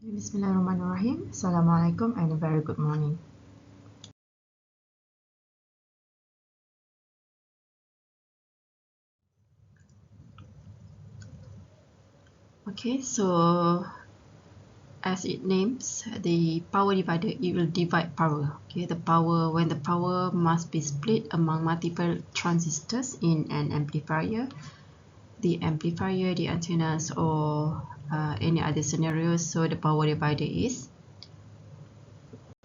Bismillahirrahmanirrahim. Assalamualaikum and a very good morning. Okay, so as it names, the power divider, it will divide power. Okay, the power, when the power must be split among multiple transistors in an amplifier, the amplifier, the antennas, or any other scenarios, so the power divider is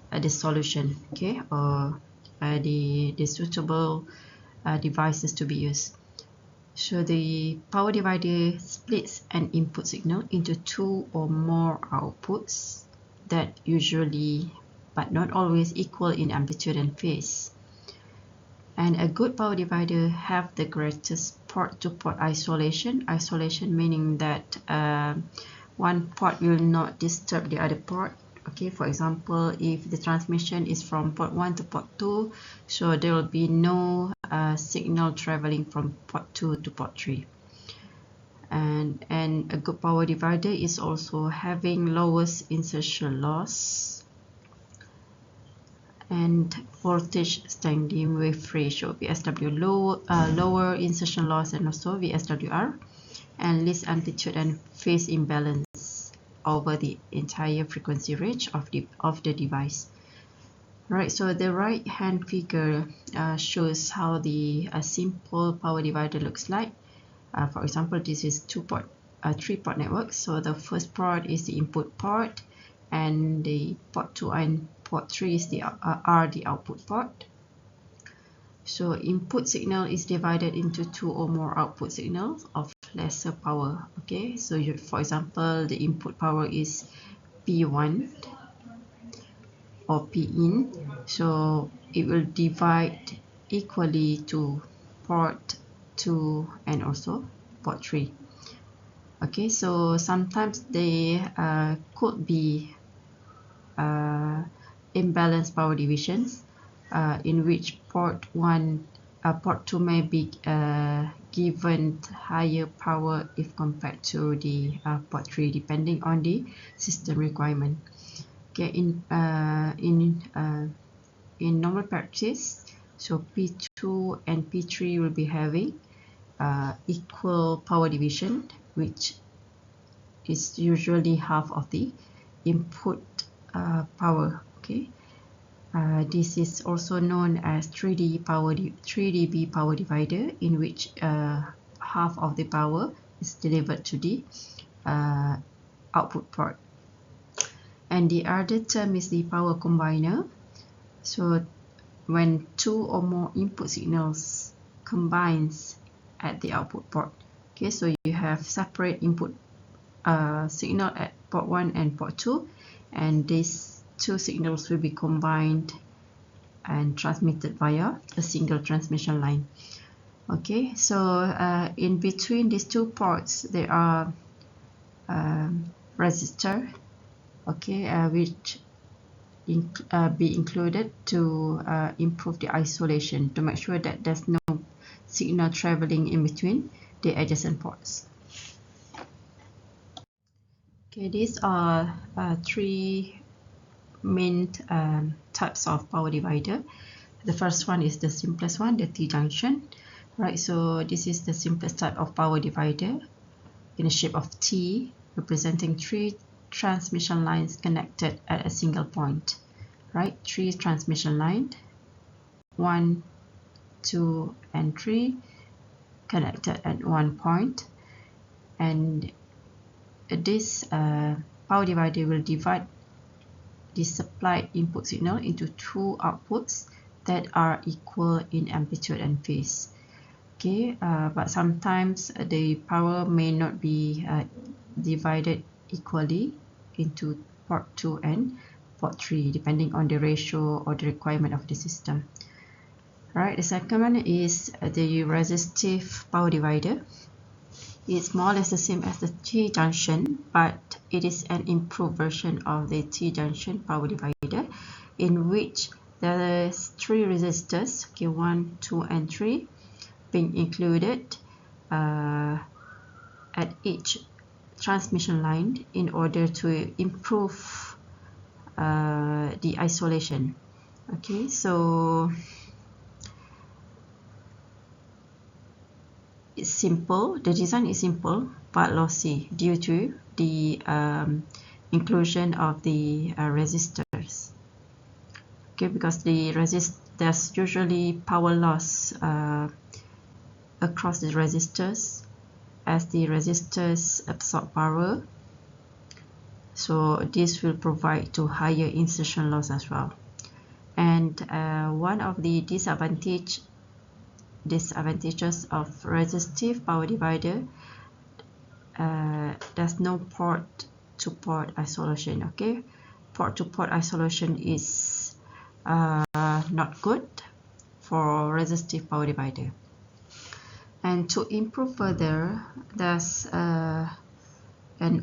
the solution, okay, or the suitable devices to be used. So the power divider splits an input signal into two or more outputs that usually, but not always, equal in amplitude and phase. And a good power divider have the greatest port-to-port isolation. Isolation meaning that one port will not disturb the other port. Okay, for example, if the transmission is from port 1 to port 2, so there will be no signal traveling from port 2 to port 3. And a good power divider is also having lowest insertion loss and voltage standing wave ratio, VSW, lower insertion loss and also VSWR, and least amplitude and phase imbalance over the entire frequency range of the device. Right, so the right hand figure shows how the simple power divider looks like. For example, this is three-port network. So the first port is the input port, and the port 2 and port 3 is are the output port. So input signal is divided into two or more output signals of lesser power. Okay, so for example, the input power is P1 or P in, so it will divide equally to port 2 and also port 3. Okay, so sometimes they could be imbalanced power divisions in which port 2 may be given higher power if compared to the port 3, depending on the system requirement. Okay, in normal practice, so P2 and P3 will be having equal power division, which is usually half of the input power. Okay, this is also known as 3dB power divider, in which half of the power is delivered to the output port. And the other term is the power combiner. So when two or more input signals combines at the output port. Okay, so you have separate input signal at port 1 and port 2, and these two signals will be combined and transmitted via a single transmission line. Okay, so in between these two ports there are resistor, okay, which be included to improve the isolation, to make sure that there's no signal traveling in between the adjacent ports. Okay, these are three main types of power divider. The first one is the simplest one, the T-junction. Right, so this is the simplest type of power divider in the shape of T, representing three transmission lines connected at a single point. Right, three transmission lines, 1, 2, and 3, connected at one point, and this power divider will divide the supplied input signal into two outputs that are equal in amplitude and phase. Okay, but sometimes the power may not be divided equally into port 2 and port 3, depending on the ratio or the requirement of the system. Right, the second one is the resistive power divider. It's more or less the same as the T-junction, but it is an improved version of the T-junction power divider, in which there are three resistors, okay, 1, 2, and 3, being included at each transmission line in order to improve the isolation. Okay, so it's simple. The design is simple but lossy due to the inclusion of the resistors. Okay, because there's usually power loss across the resistors as the resistors absorb power. So this will provide to higher insertion loss as well. And one of the disadvantages of resistive power divider, there's no port-to-port isolation. Okay, port-to-port isolation is not good for resistive power divider. And to improve further, there's an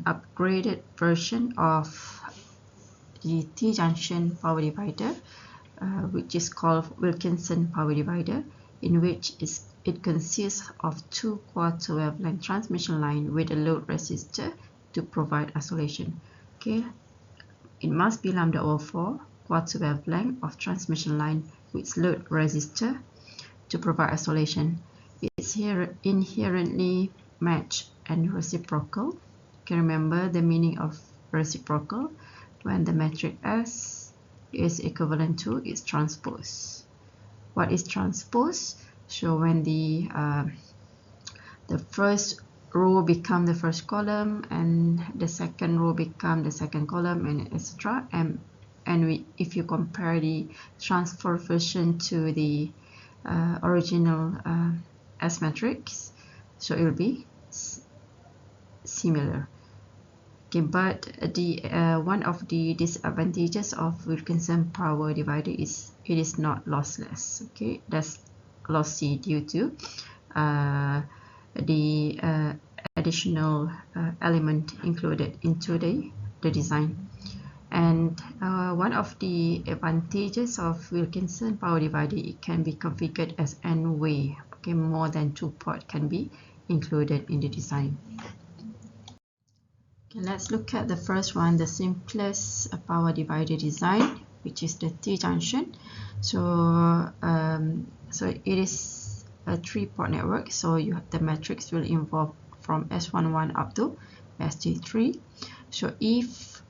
upgraded version of the T-junction power divider, which is called Wilkinson power divider, in which it consists of two quarter wavelength transmission line with a load resistor to provide isolation. Okay, it must be lambda/4 quarter wavelength of transmission line with load resistor to provide isolation. It's here inherently matched and reciprocal. You can remember the meaning of reciprocal when the matrix S is equivalent to its transpose. What is transpose? So when the first row become the first column and the second row become the second column, and etc. And if you compare the transfer version to the original S matrix, so it will be similar. Okay, but the one of the disadvantages of Wilkinson power divider is it is not lossless. Okay, that's lossy due to the additional element included into the design. And one of the advantages of Wilkinson power divider, it can be configured as N-way. Okay, more than 2 ports can be included in the design. Okay, let's look at the first one, the simplest power divider design, which is the T-junction. So it is a 3-port network. So the matrix will involve from S11 up to ST3. So if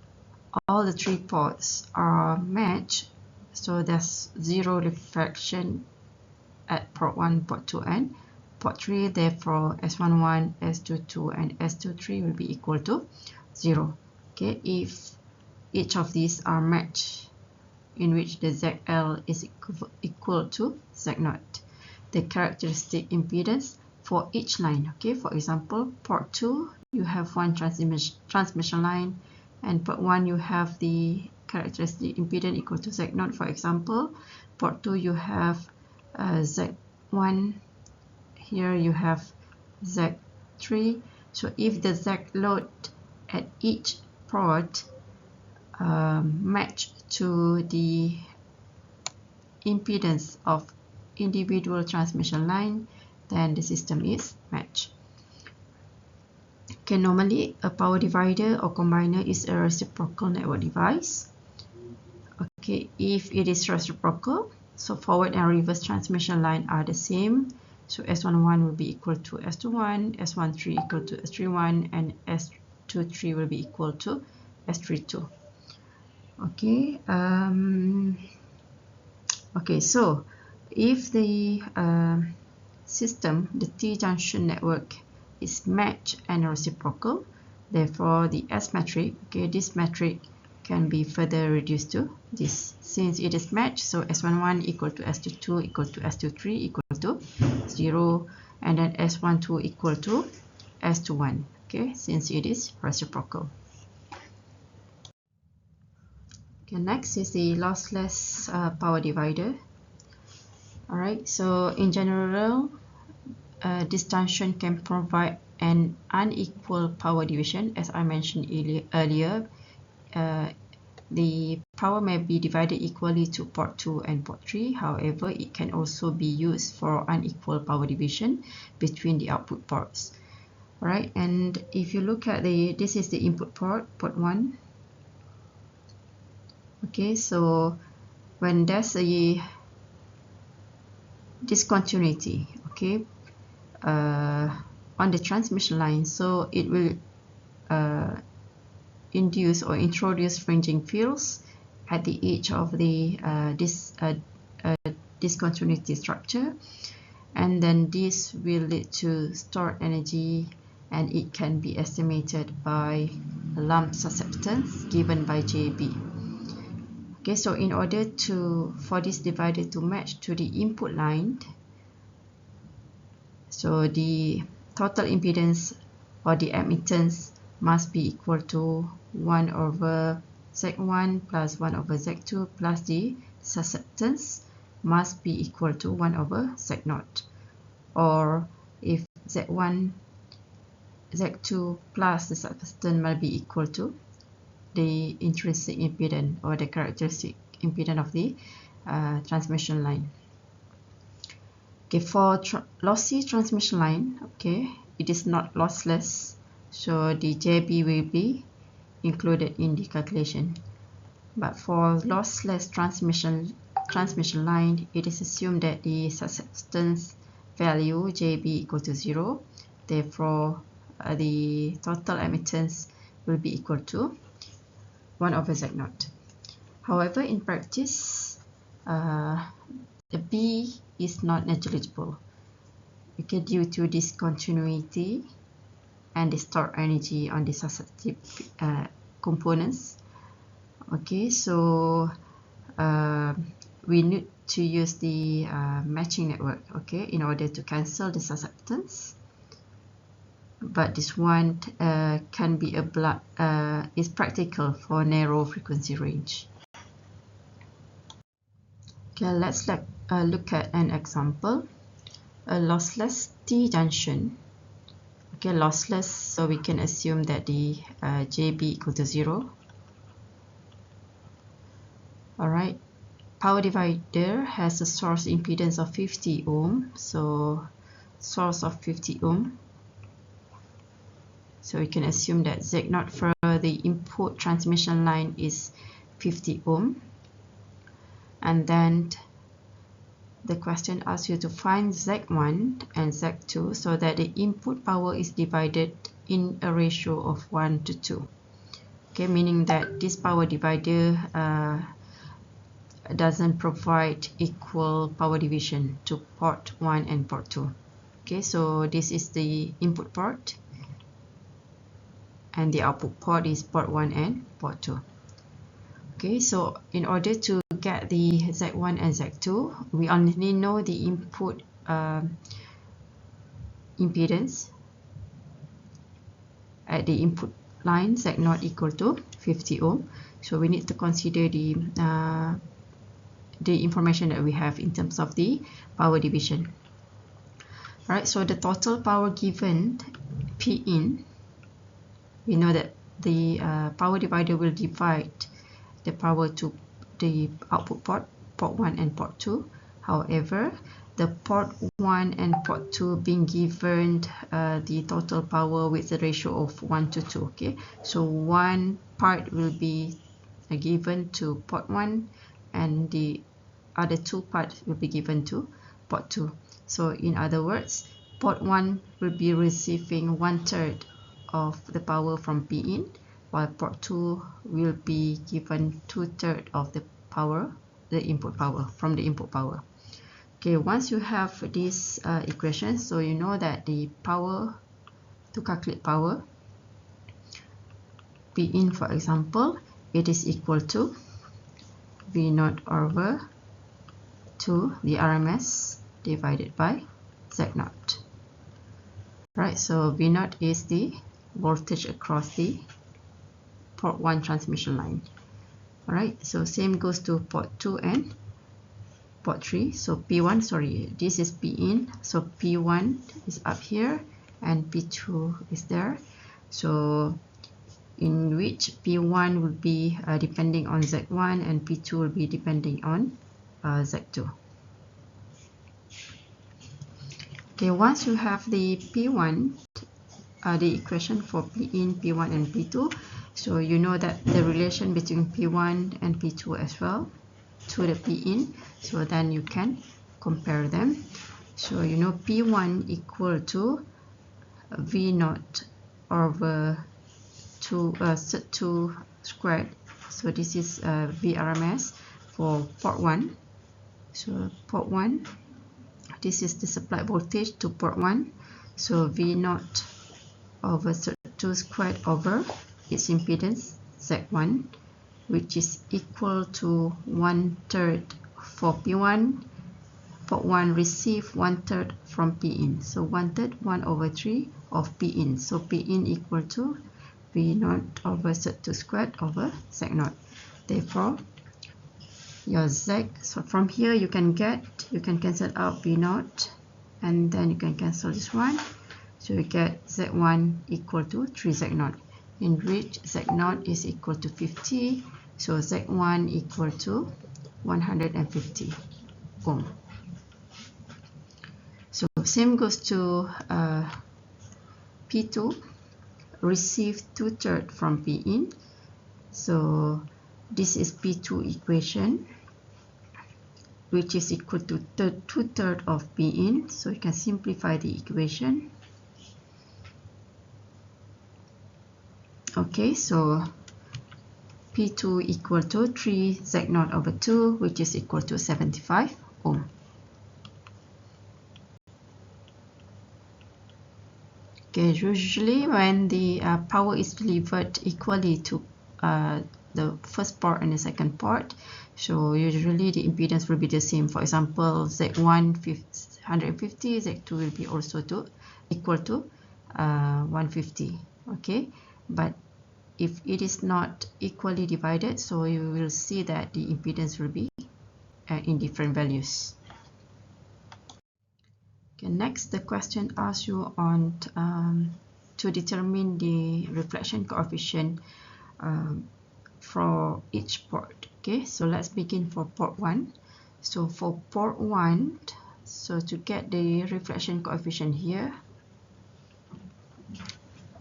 all the 3 ports are matched, so there's zero reflection at port 1, port 2, and port 3. Therefore, S11, S22, and S23 will be equal to 0. Okay, if each of these are matched, in which the ZL is equal to Z0, the characteristic impedance for each line. Okay, for example, port 2, you have one transmission line, and port 1 you have the characteristic impedance equal to Z0. For example, port 2 you have Z1, here you have Z3. So if the Z load at each port match to the impedance of individual transmission line, then the system is matched. Okay, normally a power divider or combiner is a reciprocal network device. Okay, if it is reciprocal, so forward and reverse transmission line are the same. So S11 will be equal to S21, S13 equal to S31, and S23 will be equal to S32. Okay, okay, so if the system, the T-junction network, is matched and reciprocal, therefore the S matrix, okay, this matrix can be further reduced to this. Since it is matched, so S11 equal to S22 equal to S23 equal to 0, and then S12 equal to S21, okay, since it is reciprocal. Okay, next is the lossless power divider. Alright, so in general, this junction can provide an unequal power division. As I mentioned earlier, the power may be divided equally to port 2 and port 3. However, it can also be used for unequal power division between the output ports. right? And if you look at this is the input port, port 1. Okay, so when there's a discontinuity, okay, on the transmission line, so it will induce or introduce fringing fields at the edge of the discontinuity structure, and then this will lead to stored energy, and it can be estimated by a lump susceptance given by JB. Okay, so in order for this divider to match to the input line, so the total impedance or the admittance must be equal to 1 over Z1 plus 1 over Z2 plus the susceptance must be equal to 1 over Z0. Or if Z1, Z2 plus the susceptance must be equal to the intrinsic impedance or the characteristic impedance of the transmission line. Okay, for lossy transmission line, okay, it is not lossless, so the JB will be included in the calculation. But for lossless transmission line, it is assumed that the susceptance value JB equal to 0. Therefore, the total admittance will be equal to 1 over Z0. However, in practice, the B is not negligible, okay, due to discontinuity and the stored energy on the susceptive components. Okay, so we need to use the matching network, okay, in order to cancel the susceptance. But this one can be is practical for narrow frequency range. Okay, let's look at an example. A lossless T junction. Okay, lossless, so we can assume that the JB equal to 0. Alright, power divider has a source impedance of 50 ohm, so source of 50 ohm. So we can assume that Z0 for the input transmission line is 50 ohm. And then the question asks you to find Z1 and Z2 so that the input power is divided in a ratio of 1 to 2. Okay, meaning that this power divider doesn't provide equal power division to port 1 and port 2. Okay, so this is the input port, and the output port is port 1 and port 2. Okay, so in order to get the Z1 and Z2, we only know the input impedance at the input line, Z0 equal to 50 ohm. So we need to consider the information that we have in terms of the power division. Alright, so the total power given P in, we know that the power divider will divide the power to the output port, port 1 and port 2. However, the port 1 and port 2 being given the total power with the ratio of 1 to 2. Okay, so one part will be given to port 1 and the other two parts will be given to port 2. So in other words, port 1 will be receiving 1/3 of the power from P in, while port 2 will be given 2/3 of the power, the input power from the input power. Okay, once you have this equation, so you know that the power, to calculate power, P in, for example, it is equal to V0 over 2 the RMS divided by Z0. Right, so V0 is the voltage across the port 1 transmission line. Alright, so same goes to port 2 and port 3. So P1, sorry, this is P in, so P1 is up here and P2 is there. So in which P1 will be depending on Z1 and P2 will be depending on Z2. Okay, once you have the P1 the equation for P in, P1 and P2. So you know that the relation between P1 and P2 as well to the P in. So then you can compare them. So you know P1 equal to V naught over 2 squared. So this is VRMS for port 1. So port 1, this is the supply voltage to port 1. So V naught over 2 squared over its impedance Z1, which is equal to 1/3 for P1. Port 1 receive 1/3 from P in. So 1/3, 1/3 of P in. So P in equal to V naught over Z2 squared over Z0. Therefore, your Z, so from here you can cancel out V naught, and then you can cancel this one. So you get Z1 equal to 3Z0, in which Z0 is equal to 50. So Z1 equal to 150 ohm. So same goes to P2, receive 2/3 from P in. So this is P2 equation, which is equal to 2/3 of P in. So you can simplify the equation. Okay, so P2 equal to 3Z0 over 2, which is equal to 75 ohm. Okay, usually when the power is delivered equally to the first port and the second port, so usually the impedance will be the same. For example, Z1 150, Z2 will be also equal to 150. Okay, but if it is not equally divided, so you will see that the impedance will be in different values. Okay, next the question asks you on to determine the reflection coefficient for each port. Okay, so let's begin for port 1. So for port 1, so to get the reflection coefficient here,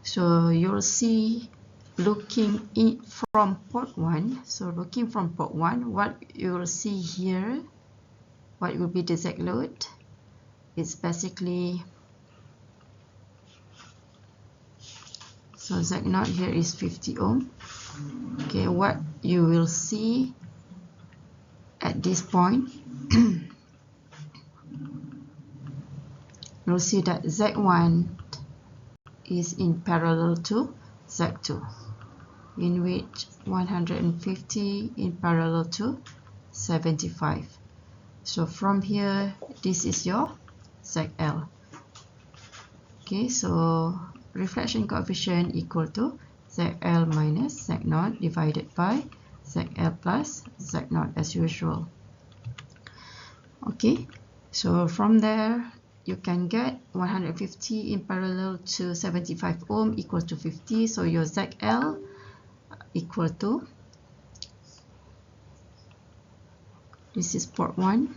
so you'll see looking in from port 1, so looking from port 1, what you will see here, what will be the Z load? It's basically, so Z0 here is 50 ohm. Okay, what you will see at this point, you'll see that Z1 is in parallel to Z2, in which 150 in parallel to 75. So from here, this is your ZL. Okay, so reflection coefficient equal to ZL minus Z0 divided by ZL plus Z0 as usual. Okay, so from there you can get 150 in parallel to 75 ohm equal to 50. So your ZL equal to, this is port 1,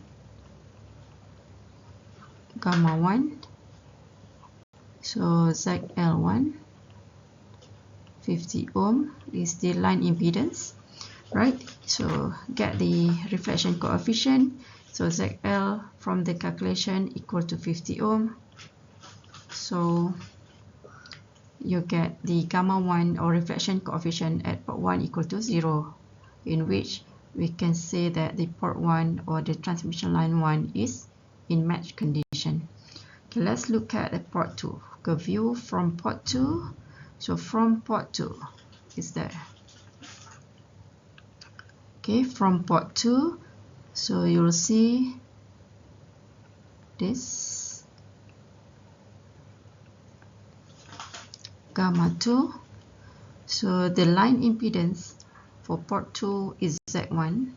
gamma 1. So ZL1, 50 ohm is the line impedance, right? So get the reflection coefficient. So ZL from the calculation equal to 50 ohm. So you get the gamma 1 or reflection coefficient at port 1 equal to 0, in which we can say that the port 1 or the transmission line 1 is in match condition. Okay, let's look at the port 2. Okay, view from port 2. So from port 2 is there. Okay, from port 2, so you'll see this gamma 2. So the line impedance for port 2 is Z1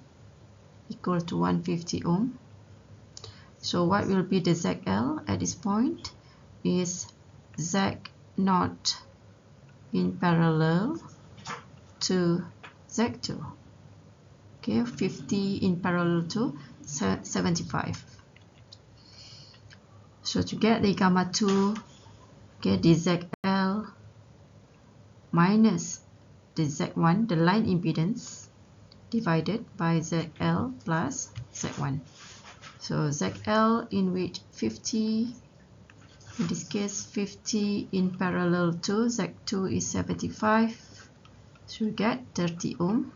equal to 150 ohm. So what will be the ZL at this point is Z0 in parallel to Z2. Okay, 50 in parallel to 75. So to get the gamma 2, Okay, the ZL minus the Z1, the line impedance, divided by ZL plus Z1. So ZL, in which 50, in this case 50 in parallel to Z2 is 75, so you get 30 ohm.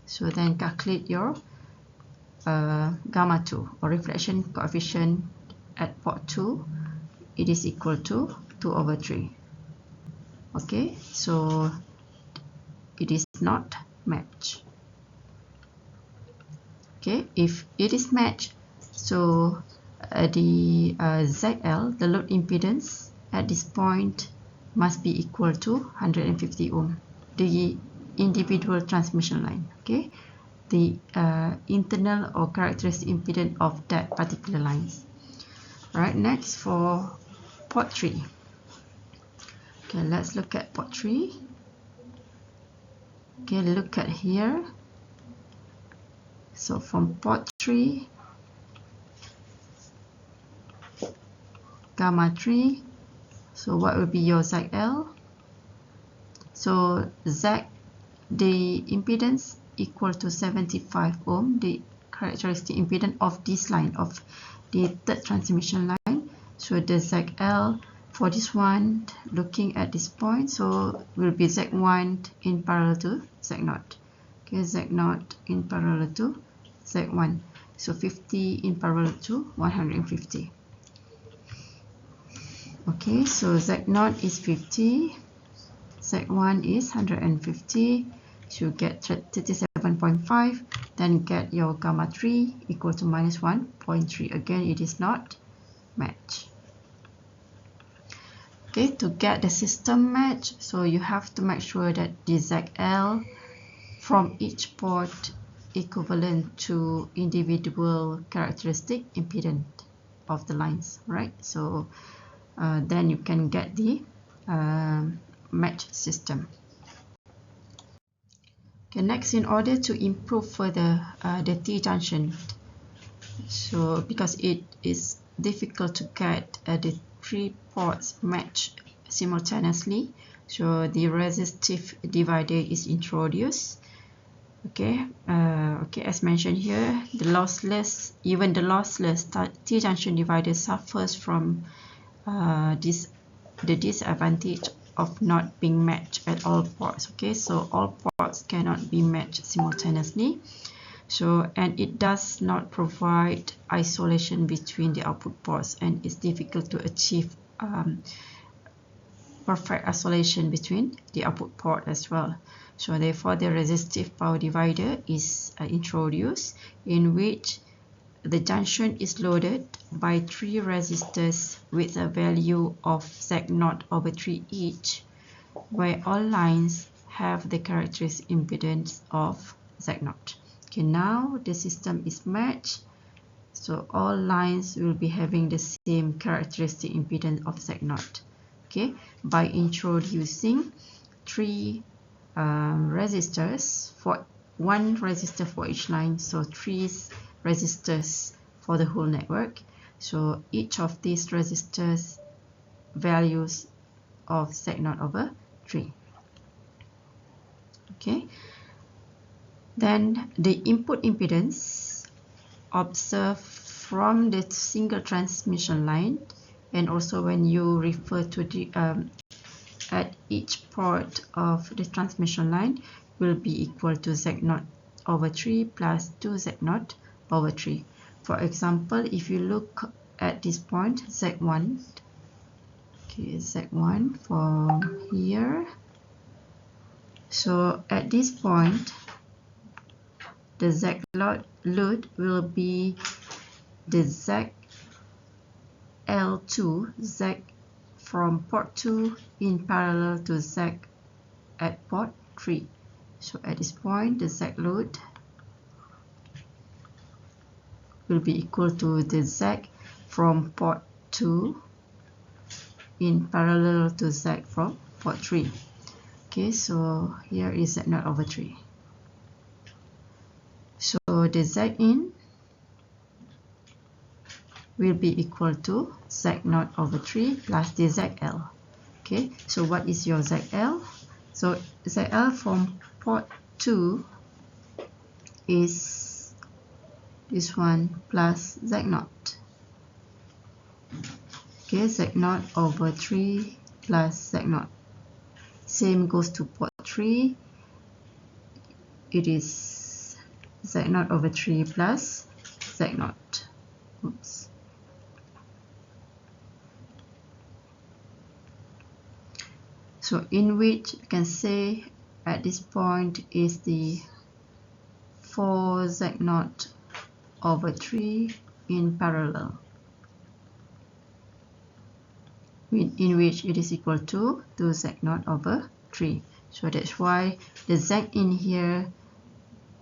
So then calculate your gamma 2 or reflection coefficient at port 2. It is equal to 2/3. Okay, so it is not matched. Okay, if it is matched, so the ZL, the load impedance at this point, must be equal to 150 ohm, the individual transmission line. Okay, the internal or characteristic impedance of that particular lines. Right, next for port 3. Okay, let's look at port 3. Okay, look at here. So from port 3, gamma 3, so what will be your ZL? So Z, the impedance equal to 75 ohm, the characteristic impedance of this line, of the third transmission line. So the ZL for this one, looking at this point, so will be Z1 in parallel to Z0. Okay, Z0 in parallel to Z1. So 50 in parallel to 150. Okay, so Z0 is 50, Z1 is 150, so you get 37.5, then get your gamma 3 equal to minus 1.3. Again, it is not matched. Okay, to get the system match, so you have to make sure that the ZL from each port equivalent to individual characteristic impedance of the lines, right? So then you can get the match system. Okay, next, in order to improve further the T-junction, so because it is difficult to get the 3 ports matched simultaneously, so the resistive divider is introduced. Okay, as mentioned here, the lossless, even the lossless T-junction divider suffers from the disadvantage of not being matched at all ports. Okay, so all ports cannot be matched simultaneously. So, and it does not provide isolation between the output ports, and it's difficult to achieve perfect isolation between the output port as well. So therefore, the resistive power divider is introduced, in which the junction is loaded by 3 resistors with a value of Z0/3 each, where all lines have the characteristic impedance of Z0. Okay, now the system is matched, so all lines will be having the same characteristic impedance of Z0. Okay, by introducing 3 resistors, for 1 resistor for each line, so 3 resistors for the whole network. So each of these resistors values of Z0/3. Okay, then the input impedance observed from the single transmission line, and also when you refer to the at each port of the transmission line, will be equal to Z0/3 plus 2Z0/3. For example, if you look at this point, Z1, okay, Z1 from here. So at this point, the Z load will be the ZL2, Z from port 2 in parallel to Z at port 3. So at this point, the Z load will be equal to the Z from port 2 in parallel to Z from port 3. Okay, so here is Z0/3. So the Z in will be equal to Z0 over 3 plus the ZL. Okay, so what is your ZL? So ZL from port 2 is this one plus Z0. Okay, Z0 over 3 plus Z0. Same goes to port 3. It is Z0 over 3 plus Z0. Oops. So in which you can say at this point is the 4Z0 over 3 in parallel, in which it is equal to 2Z0 over 3. So that's why the Z in here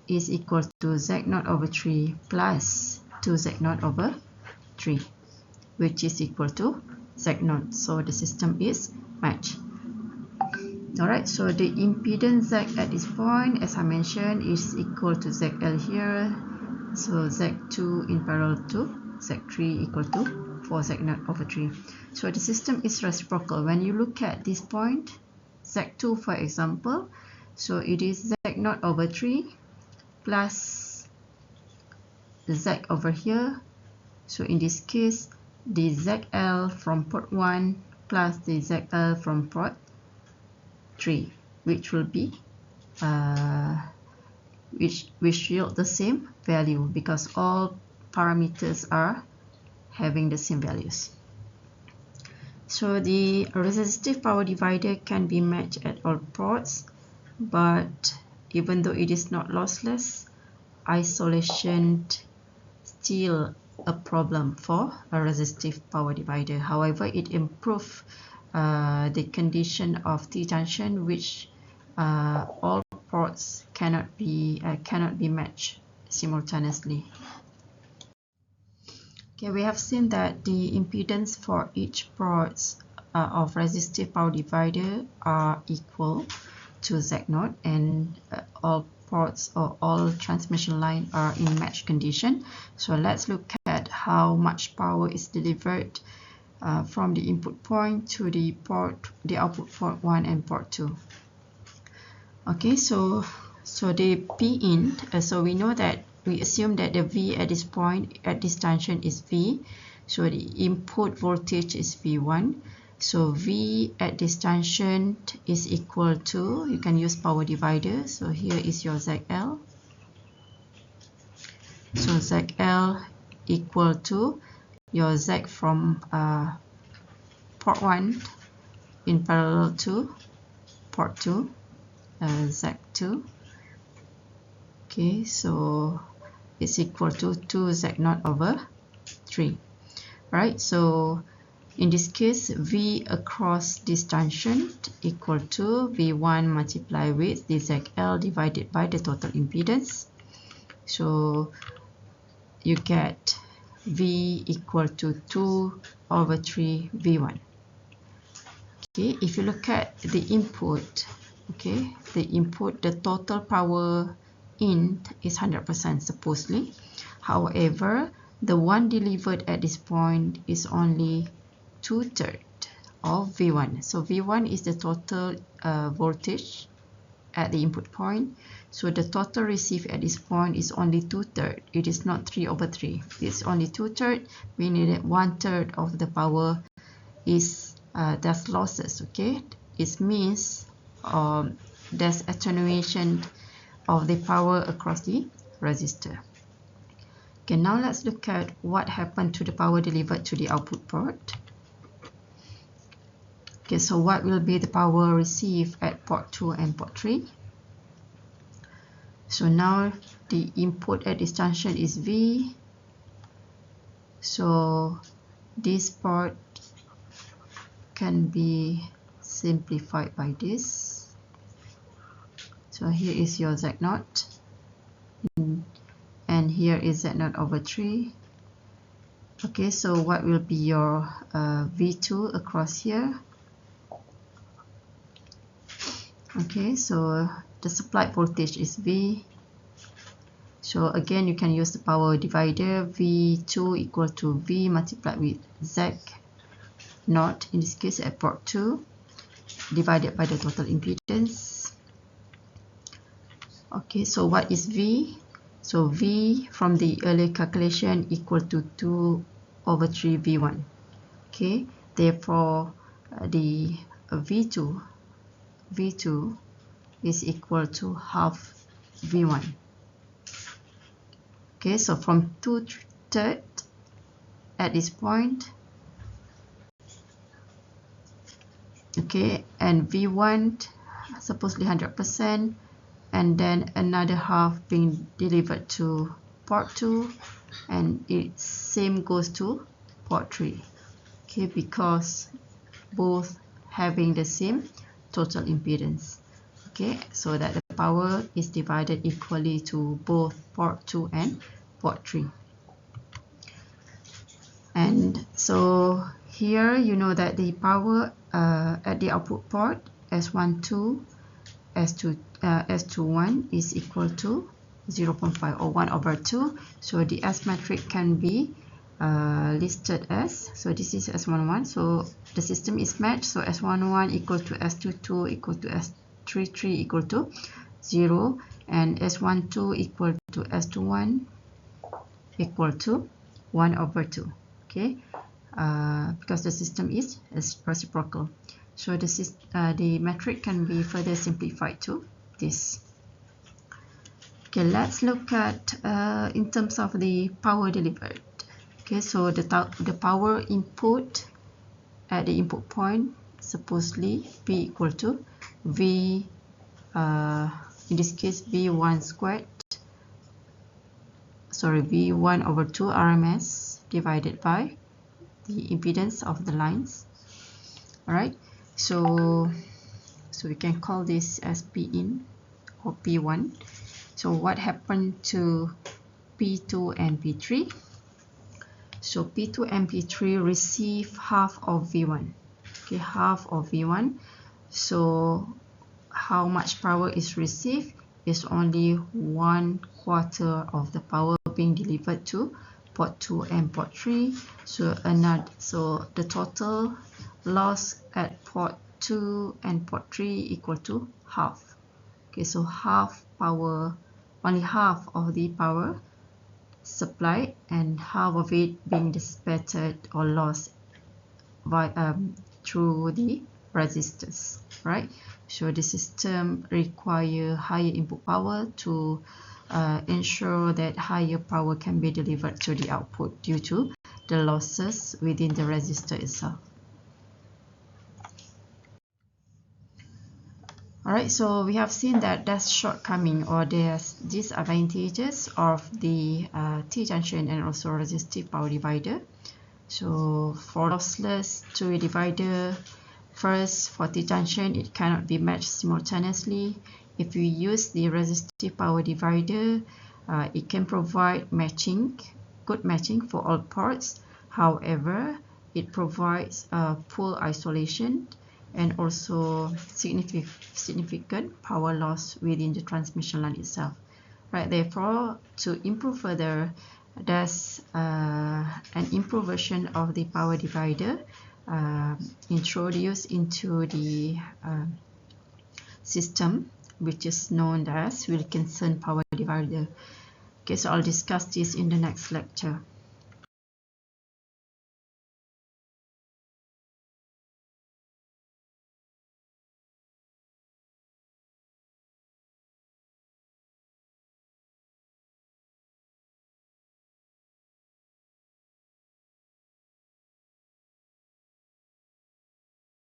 is equal to Z0 over 3 plus 2Z0 over 3, which is equal to Z0. So the system is matched. Alright, so the impedance Z at this point, as I mentioned, is equal to ZL here. So Z2 in parallel to Z3 equal to 4Z0 over 3. So the system is reciprocal. When you look at this point, Z2 for example, so it is Z0 over 3 plus the Z over here. So in this case, the ZL from port 1 plus the ZL from port 3, which will be which yield the same value because all parameters are having the same values. So the resistive power divider can be matched at all ports, but even though it is not lossless, isolation still a problem for a resistive power divider. However, it improves the condition of T-junction, which all ports cannot be matched simultaneously. Okay, we have seen that the impedance for each ports of resistive power divider are equal to Z0, and all ports or all transmission line are in match condition. So let's look at how much power is delivered from the input point to the output port 1 and port 2. Okay, so the P in, so we know that we assume that the V at this point, at this junction is V. So the input voltage is V1. So V at this junction is equal to, you can use power divider. So here is your ZL. So ZL equal to your Z from port 1 in parallel to port 2, Z2. Okay, so it's equal to 2Z0 over 3. Right, so in this case, V across this junction equal to V1 multiplied with the ZL divided by the total impedance. So you get V equal to 2 over 3 V1. Okay, if you look at the input, okay, the total power in is 100% supposedly. However, the one delivered at this point is only 2/3 of V1. So V1 is the total voltage at the input point. So the total received at this point is only 2/3. It is not 3 over 3. It's only 2/3, meaning that 1/3 of the power is there's losses. Okay, it means there's attenuation of the power across the resistor. Okay, now let's look at what happened to the power delivered to the output port. Okay, so what will be the power received at port 2 and port 3? So now the input at this junction is V. So this part can be simplified by this. So here is your Z0, and here is Z0 over 3. Okay, so what will be your V2 across here? Okay, so the supplied voltage is V. So again, you can use the power divider. V2 equal to V multiplied with Z naught, in this case at port 2, divided by the total impedance. Okay, so what is V? So V from the earlier calculation equal to 2 over 3 V1. Okay, therefore the V2 is equal to half V1. Okay, so from 2/3 at this point, okay, and V1 supposedly 100%, and then another half being delivered to port 2, and it same goes to port 3. Okay, because both having the same total impedance. Okay, so that the power is divided equally to both port 2 and port 3. And so here you know that the power at the output port S12 S21 is equal to 0.5 or 1 over 2. So the S matrix can be listed as, so this is S11, so the system is matched, so S11 equal to S22 equal to S33 equal to 0, and S12 equal to S21 equal to 1 over 2. Okay, because the system is reciprocal. So the metric can be further simplified to this. Okay, let's look at in terms of the power delivered. Okay, so the power input at the input point supposedly P equal to V, in this case V1 squared, sorry, V1 over 2 RMS divided by the impedance of the lines. Alright, so we can call this as P in or P1. So what happened to P2 and P3? So P2 and P3 receive half of V1. Okay, half of V1. So how much power is received is only 1/4 of the power being delivered to port 2 and port 3. So the total loss at port 2 and port 3 equal to half. Okay, so half power, only half of the power supplied, and half of it being dissipated or lost by through the resistors, right? So the system require higher input power to ensure that higher power can be delivered to the output due to the losses within the resistor itself. Alright, so we have seen that there's shortcoming or there's disadvantages of the T-junction and also resistive power divider. So for lossless two-way divider, first for T-junction it cannot be matched simultaneously. If you use the resistive power divider, it can provide good matching for all ports. However, it provides poor isolation and also significant power loss within the transmission line itself. Right, therefore, to improve further, there's an improved version of the power divider introduced into the system, which is known as Wilkinson power divider. Okay, so I'll discuss this in the next lecture.